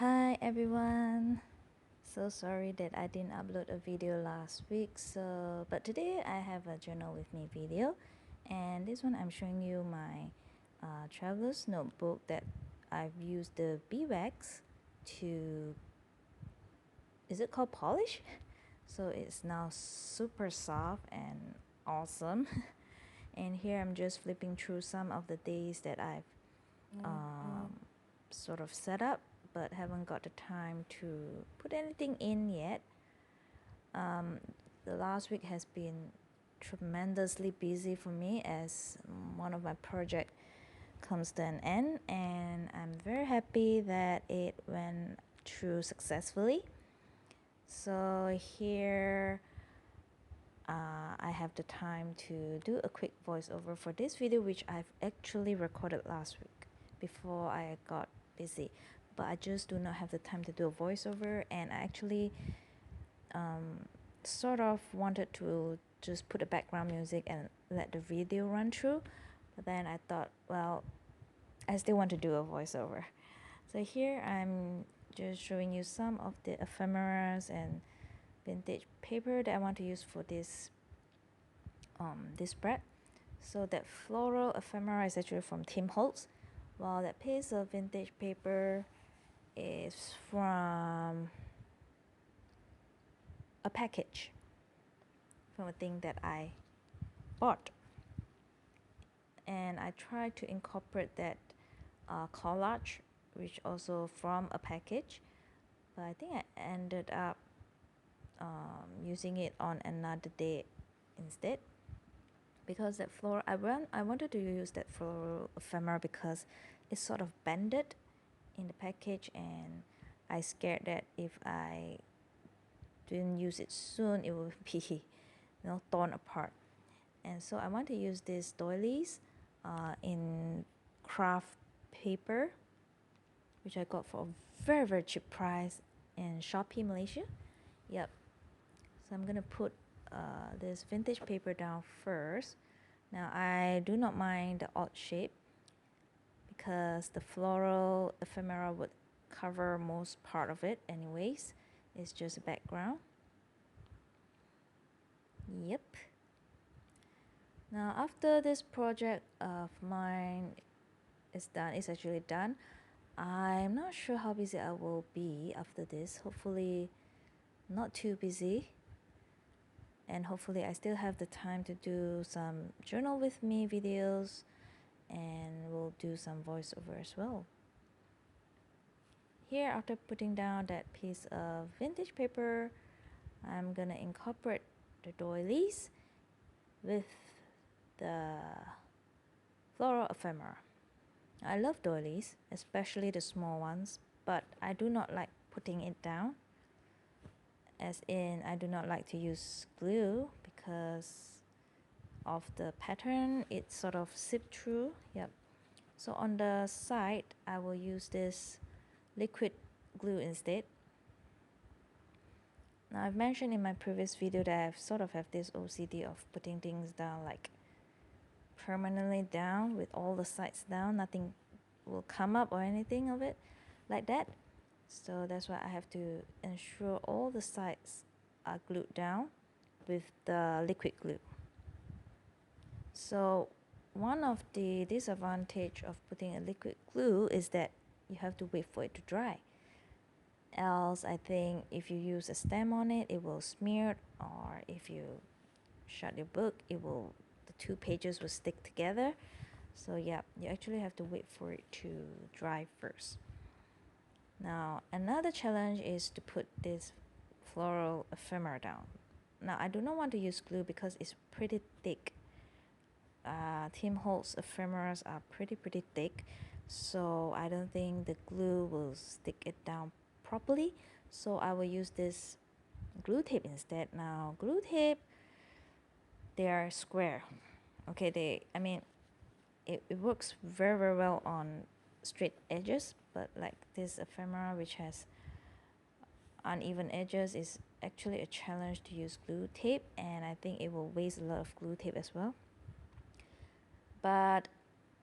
Hi everyone. So sorry that I didn't upload a video last week. But today I have a journal with me video, and this one I'm showing you my traveler's notebook that I've used the beeswax to. Is it called polish? So it's now super soft and awesome. And here I'm just flipping through some of the days that I've sort of set up but haven't got the time to put anything in yet. The last week has been tremendously busy for me as one of my project comes to an end, and I'm very happy that it went through successfully. So here I have the time to do a quick voiceover for this video, which I've actually recorded last week before I got busy, but I just do not have the time to do a voiceover, and I actually sort of wanted to just put a background music and let the video run through, but then I thought, well, I still want to do a voiceover. So here I'm just showing you some of the ephemeras and vintage paper that I want to use for this spread. So that floral ephemera is actually from Tim Holtz, while that piece of vintage paper is from a package, from a thing that I bought. And I tried to incorporate that collage, which also from a package, but I think I ended up using it on another day instead, because that floral, I wanted to use that floral ephemera because it's sort of bended in the package, and I scared that if I didn't use it soon, it will be torn apart. And so I want to use these doilies in craft paper, which I got for a very cheap price in Shopee, Malaysia. Yep. So I'm gonna put this vintage paper down first. Now I do not mind the odd shape because the floral ephemera would cover most part of it anyways. It's just a background. Yep. Now after this project of mine is done, it's actually done, I'm not sure how busy I will be after this. Hopefully not too busy, and hopefully I still have the time to do some journal with me videos, and we'll do some voiceover as well. Here, after putting down that piece of vintage paper, I'm gonna incorporate the doilies with the floral ephemera. I love doilies, especially the small ones, but I do not like putting it down, as in I do not like to use glue because of the pattern. It sort of seep through. Yep. So on the side I will use this liquid glue instead. Now I've mentioned in my previous video that I sort of have this OCD of putting things down, like permanently down with all the sides down. Nothing will come up or anything of it like that. So that's why I have to ensure all the sides are glued down with the liquid glue. So one of the disadvantage of putting a liquid glue is that you have to wait for it to dry. Else, I think if you use a stem on it, it will smear, or if you shut your book, the two pages will stick together. So yeah, you actually have to wait for it to dry first. Now another challenge is to put this floral ephemera down. Now I do not want to use glue because it's pretty thick. Tim Holtz ephemeras are pretty thick, so I don't think the glue will stick it down properly. So I will use this glue tape instead. Now glue tape, they are square. Okay, it works very well on straight edges, but like this ephemera which has uneven edges is actually a challenge to use glue tape, and I think it will waste a lot of glue tape as well. But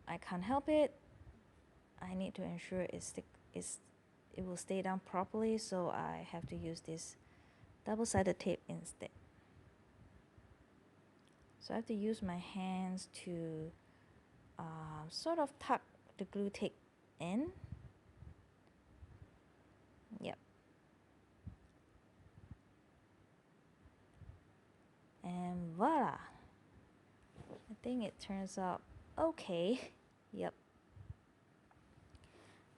I can't help it. I need to ensure it it will stay down properly, so I have to use this double-sided tape instead. So I have to use my hands to sort of tuck the glue tape in. Yep. And voila! I think it turns out okay. Yep.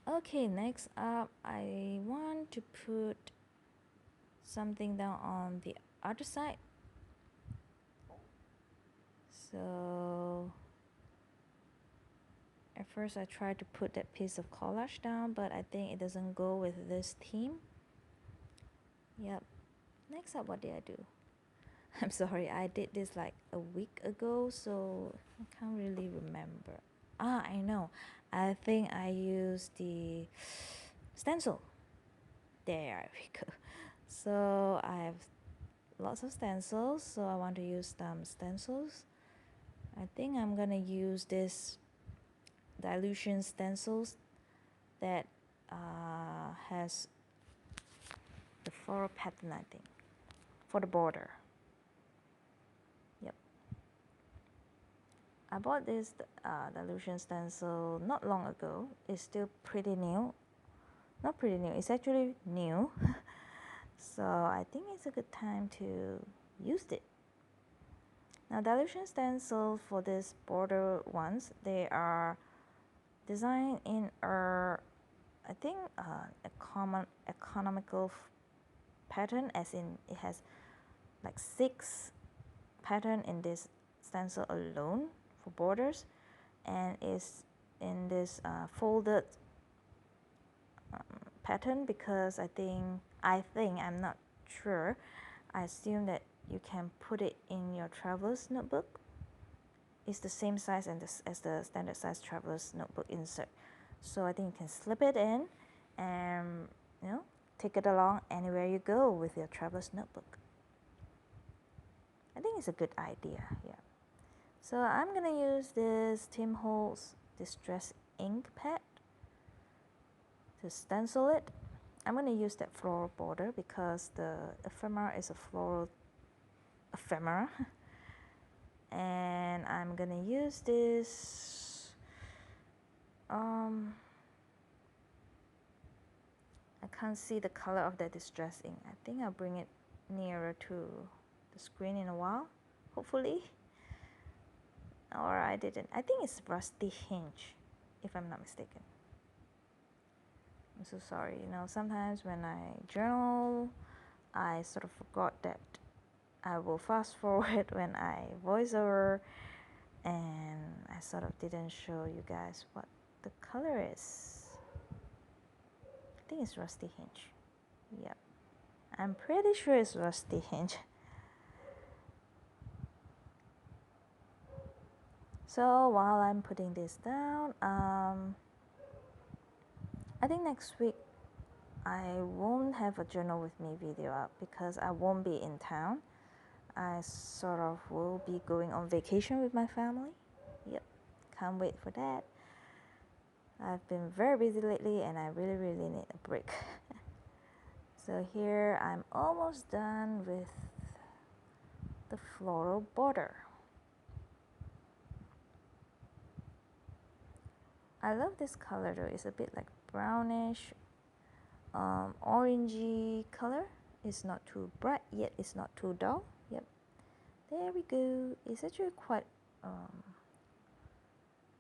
Okay, next up, I want to put something down on the other side. So at first I tried to put that piece of collage down, but I think it doesn't go with this theme. Yep. Next up, what did I do? I'm sorry, I did this like a week ago, so I can't really remember. I know. I think I used the stencil. There we go. So I have lots of stencils, so I want to use some stencils. I think I'm gonna use this dilution stencils that has the floral pattern, I think, for the border. Yep. I bought this dilution stencil not long ago. It's still pretty new. Not pretty new, it's actually new. So I think it's a good time to use it. Now dilution stencils for this border ones, they are designed in I think a common economical pattern, as in it has like 6 pattern in this stencil alone for borders, and is in this folded pattern, because I think I'm not sure, I assume that you can put it in your traveler's notebook. It's the same size as the standard size traveler's notebook insert, so I think you can slip it in and take it along anywhere you go with your traveler's notebook. I think it's a good idea. Yeah. So I'm gonna use this Tim Holtz Distress ink pad to stencil it. I'm gonna use that floral border because the ephemera is a floral ephemera. And I'm gonna use this I can't see the color of that distress ink. I think I'll bring it nearer to the screen in a while, hopefully. Or I didn't. I think it's Rusty Hinge, if I'm not mistaken. I'm so sorry. Sometimes when I journal, I sort of forgot that I will fast forward when I voice over, and I sort of didn't show you guys what the color is. I think it's Rusty Hinge. Yep. I'm pretty sure it's Rusty Hinge. So while I'm putting this down, I think next week I won't have a journal with me video up because I won't be in town. I sort of will be going on vacation with my family. Yep, can't wait for that. I've been very busy lately and I really need a break. So here I'm almost done with the floral border. I love this color though. It's a bit like brownish, orangey color. It's not too bright yet it's not too dull. Yep, there we go. It's actually quite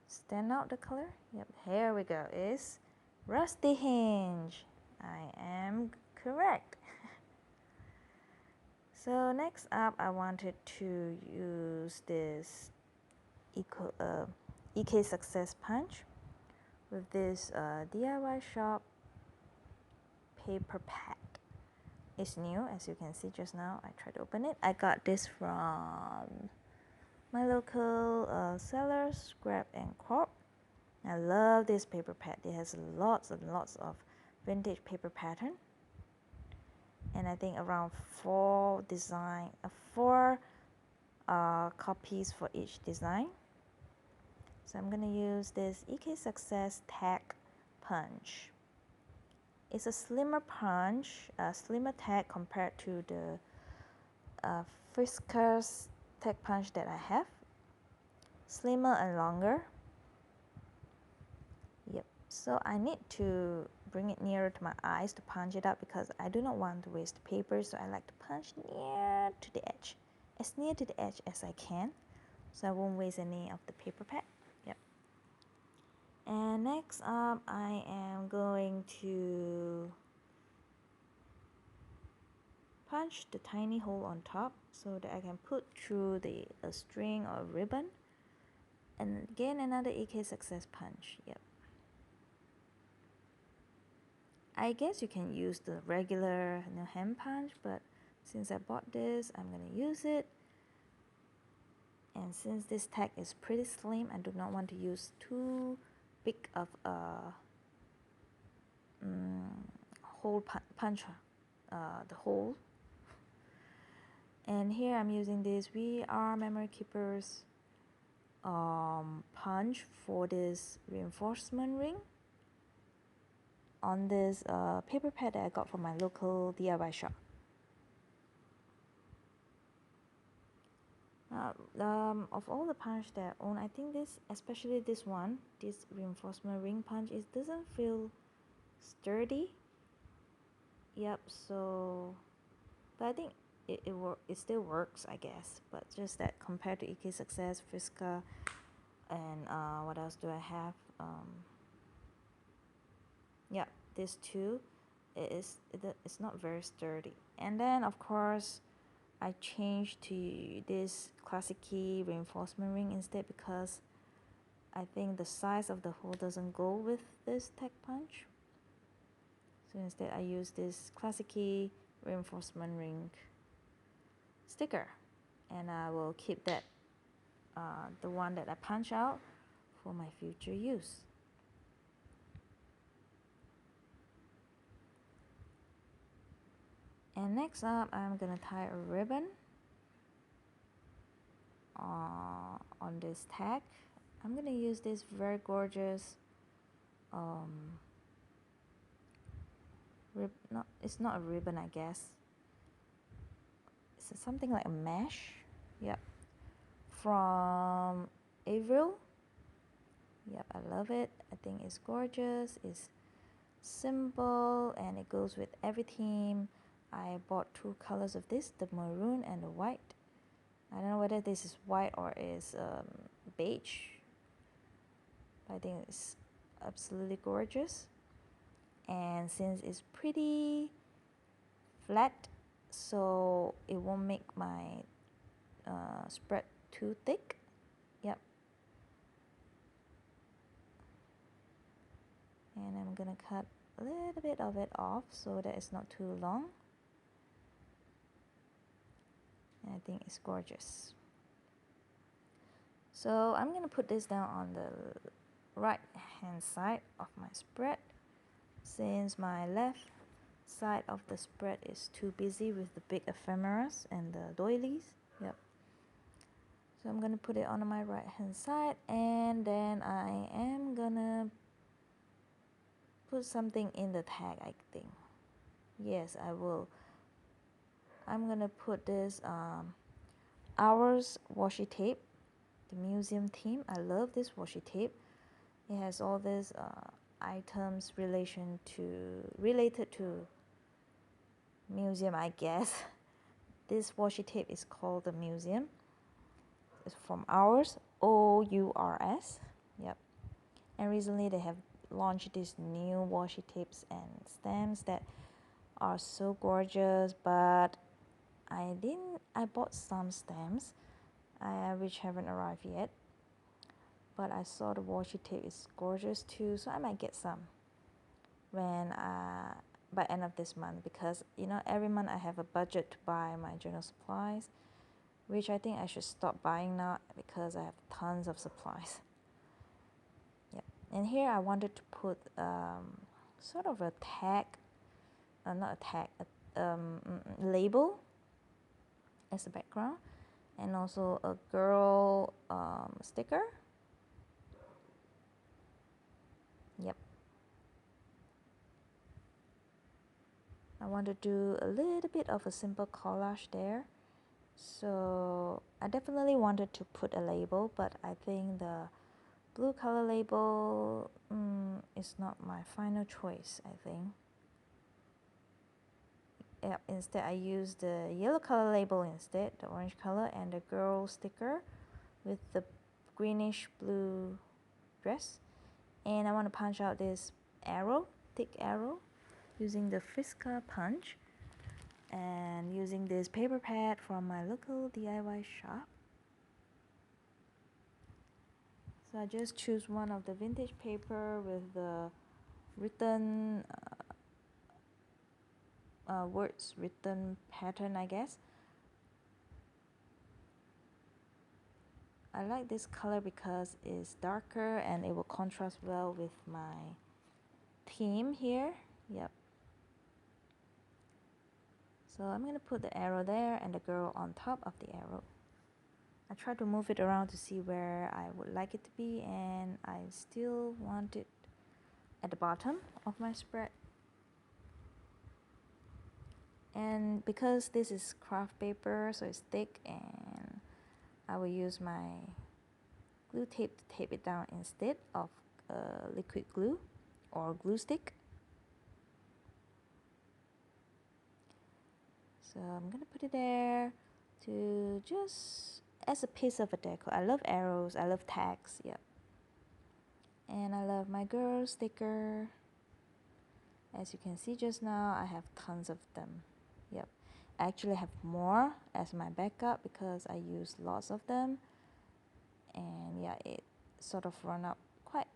stand out, the color. Yep, here we go. It's Rusty Hinge. I am correct. So next up, I wanted to use this EK Success Punch with this DIY shop paper pad. It's new, as you can see just now. I tried to open it. I got this from my local seller, Scrap and Corp. I love this paper pad. It has lots and lots of vintage paper pattern, and I think around 4 copies for each design. So I'm gonna use this EK Success Tack Punch. It's a slimmer punch, a slimmer tag compared to the Fiskars tag punch that I have. Slimmer and longer. Yep, so I need to bring it nearer to my eyes to punch it up because I do not want to waste paper, so I like to punch near to the edge, as near to the edge as I can, so I won't waste any of the paper pad. Yep. And next up, I am going to punch the tiny hole on top so that I can put through a string or a ribbon, and again another EK success punch. Yep. I guess you can use the regular hand punch, but since I bought this, I'm gonna use it. And since this tag is pretty slim, I do not want to use too big of a hole punch, the hole. And here I'm using this VR Memory Keepers punch for this reinforcement ring on this paper pad that I got from my local DIY shop. Of all the punch that I own, I think this, especially this one, this reinforcement ring punch, it doesn't feel sturdy. Yep, so, but I think it still works, I guess. But just that compared to EK Success, Fiskars, and what else do I have? Yeah, these two, it's not very sturdy. And then of course, I changed to this Classic Key reinforcement ring instead because I think the size of the hole doesn't go with this tag punch. So instead I use this Classic Key reinforcement ring sticker, and I will keep that, the one that I punch out, for my future use. And next up, I'm gonna tie a ribbon on this tag. I'm gonna use this very gorgeous it's not a ribbon, I guess. It's something like a mesh. Yep, from Avril. Yep, I love it. I think it's gorgeous. It's simple and it goes with every theme. I bought two colors of this, the maroon and the white. I don't know whether this is white or is beige. I think it's absolutely gorgeous. And since it's pretty flat, so it won't make my spread too thick. Yep. And I'm gonna cut a little bit of it off so that it's not too long. And I think it's gorgeous. So I'm gonna put this down on the right hand side of my spread, since my left side of the spread is too busy with the big ephemeras and the doilies. Yep. So I'm gonna put it on my right hand side, and then I am gonna put something in the tag, I think. Yes, I will. I'm gonna put this Hours washi tape, the museum theme. I love this washi tape. It has all these items related to museum, I guess. This washi tape is called the museum. It's from Hours, OURS. Yep. And recently they have launched these new washi tapes and stamps that are so gorgeous, but I bought some stamps which haven't arrived yet, but I saw the washi tape is gorgeous too, so I might get some when by end of this month, because every month I have a budget to buy my journal supplies, which I think I should stop buying now because I have tons of supplies. Yep. And here I wanted to put sort of a tag, not a tag, a label as a background, and also a girl sticker. Yep. want to do a little bit of a simple collage there. So I definitely wanted to put a label, but I think the blue color label is not my final choice, I think. Yeah, instead I used the yellow color label instead, the orange color, and the girl sticker with the greenish blue dress. And I want to punch out this arrow, thick arrow, using the Fisker punch and using this paper pad from my local DIY shop. So I just choose one of the vintage paper with the written words written pattern, I guess. I like this color because it's darker and it will contrast well with my theme here. Yep. So I'm going to put the arrow there and the girl on top of the arrow. I try to move it around to see where I would like it to be, and I still want it at the bottom of my spread. And because this is craft paper, so it's thick, and I will use my glue tape to tape it down instead of liquid glue or glue stick. So I'm gonna put it there to just as a piece of a deco. I love arrows, I love tags, yep. And I love my girl sticker. As you can see just now, I have tons of them. Yep. I actually have more as my backup because I use lots of them. And yeah, it sort of run out quite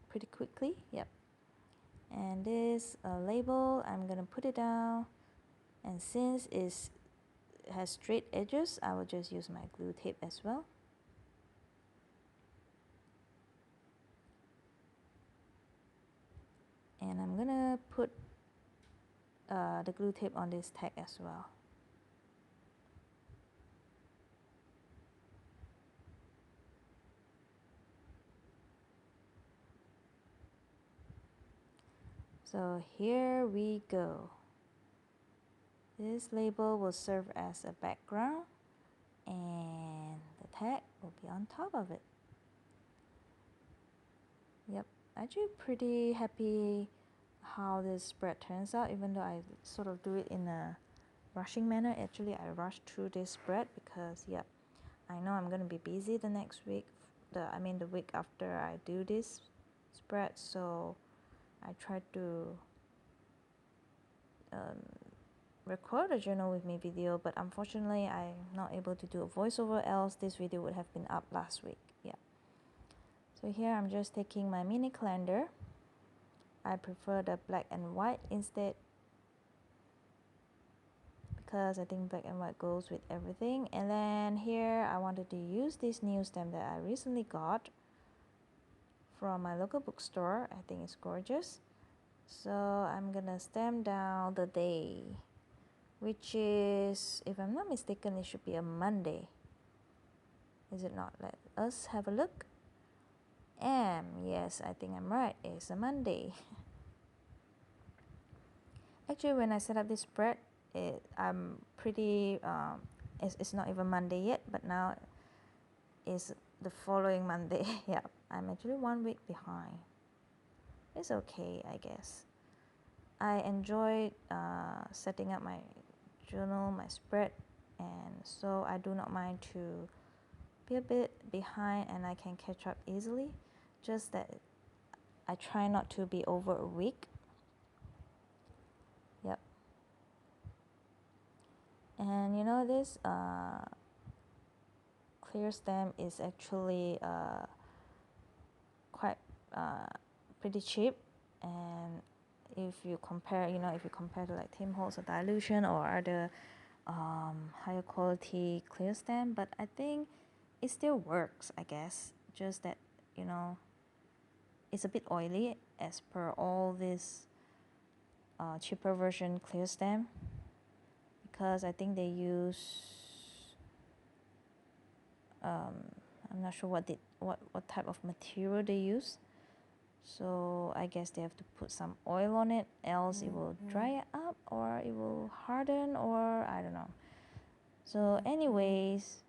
pretty quickly. Yep. And this label, I'm gonna put it down. And since it has straight edges, I will just use my glue tape as well. And I'm gonna put the glue tape on this tag as well. So here we go. This label will serve as a background and the tag will be on top of it. Yep, actually pretty happy how this spread turns out, even though I sort of do it in a rushing manner. Actually, I rushed through this spread because yep, I know I'm gonna be busy the next week, the week after I do this spread, so I tried to record a journal with me video, but unfortunately I'm not able to do a voiceover, else this video would have been up last week. Yeah. So here I'm just taking my mini calendar. I prefer the black and white instead because I think black and white goes with everything. And then here I wanted to use this new stamp that I recently got from my local bookstore. I think it's gorgeous. So I'm gonna stamp down the day, which is, if I'm not mistaken, it should be a Monday. Is it not? Let us have a look. Yes, I think I'm right. It's a Monday. Actually, when I set up this spread, I'm pretty, it's not even Monday yet, but now it's the following Monday. Yeah, I'm actually 1 week behind. It's okay, I guess. I enjoyed setting up my journal, my spread, and so I do not mind to be a bit behind and I can catch up easily. Just that I try not to be over a week. Yep. And you know this clear stamp is actually quite pretty cheap, and if you compare to like Tim Holtz or Dilution or other higher quality clear stamp, but I think it still works, I guess. Just that it's a bit oily as per all this cheaper version clear stamp, because I think they use I'm not sure what type of material they use, So I guess they have to put some oil on it, else it will dry up or it will harden, or I don't know. So anyways,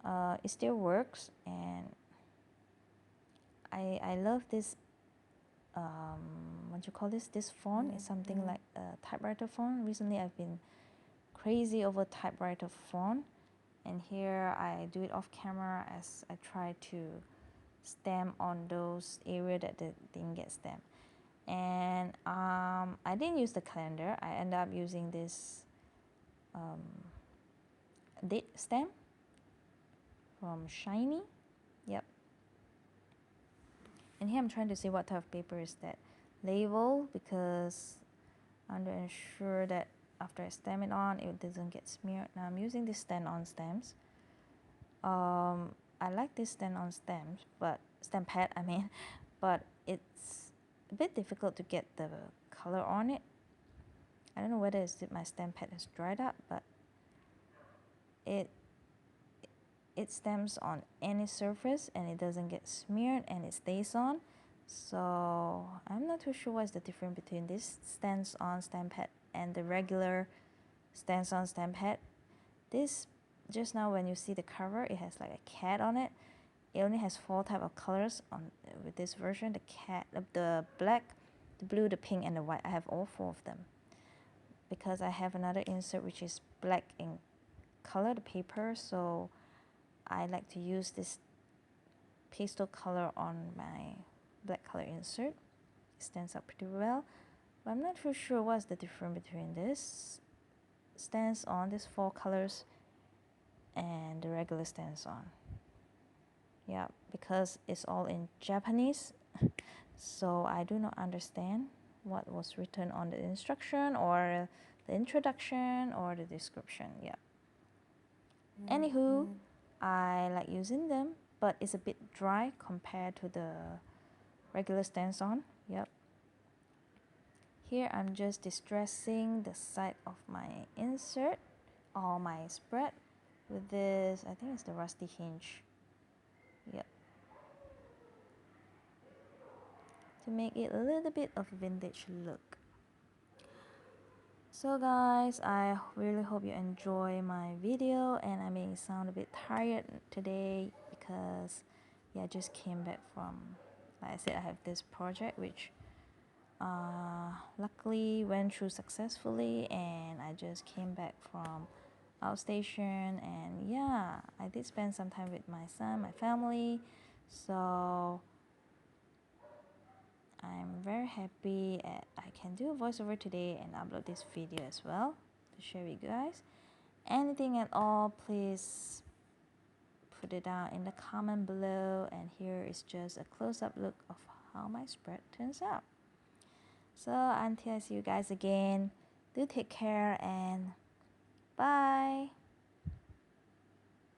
it still works, and I love this, what you call this font. It's something like a typewriter font. Recently I've been crazy over typewriter font, and here I do it off camera as I try to stamp on those area that didn't get stamped. And I didn't use the calendar. I ended up using this date stamp from Shiny. Yep. And here I'm trying to see what type of paper is that. Label, because I'm not ensure that after I stamp it on, it doesn't get smeared. Now I'm using this stand-on stamps. I like this stand-on stamps, but stamp pad, I mean, but it's a bit difficult to get the color on it. I don't know whether it's that my stamp pad has dried up, but it stamps on any surface and it doesn't get smeared and it stays on. So I'm not too sure what's the difference between this stands-on stamp pad and the regular stands-on stamp pad. This, just now when you see the cover, it has like a cat on it. It only has 4 type of colors on with this version: the cat, the black, the blue, the pink, and the white. I have all 4 of them because I have another insert which is black in color, the paper. So I like to use this pastel color on my black color insert. It stands up pretty well, but I'm not too sure what's the difference between this stands on, these 4 colors, and the regular stands on. Yeah, because it's all in Japanese, so I do not understand what was written on the instruction or the introduction or the description. Yeah. Anywho, I like using them, but it's a bit dry compared to the regular stands on. Yep. Here I'm just distressing the side of my insert or my spread with this, I think it's the rusty hinge. Yep. To make it a little bit of a vintage look. So guys, I really hope you enjoy my video, and I may sound a bit tired today because yeah, I just came back from, like I said, I have this project which luckily went through successfully, and I just came back from outstation, and yeah, I did spend some time with my son, my family. So I'm very happy I can do a voiceover today and upload this video as well to share with you guys. Anything at all, please put it down in the comment below, and here is just a close-up look of how my spread turns out. So until I see you guys again, do take care and bye.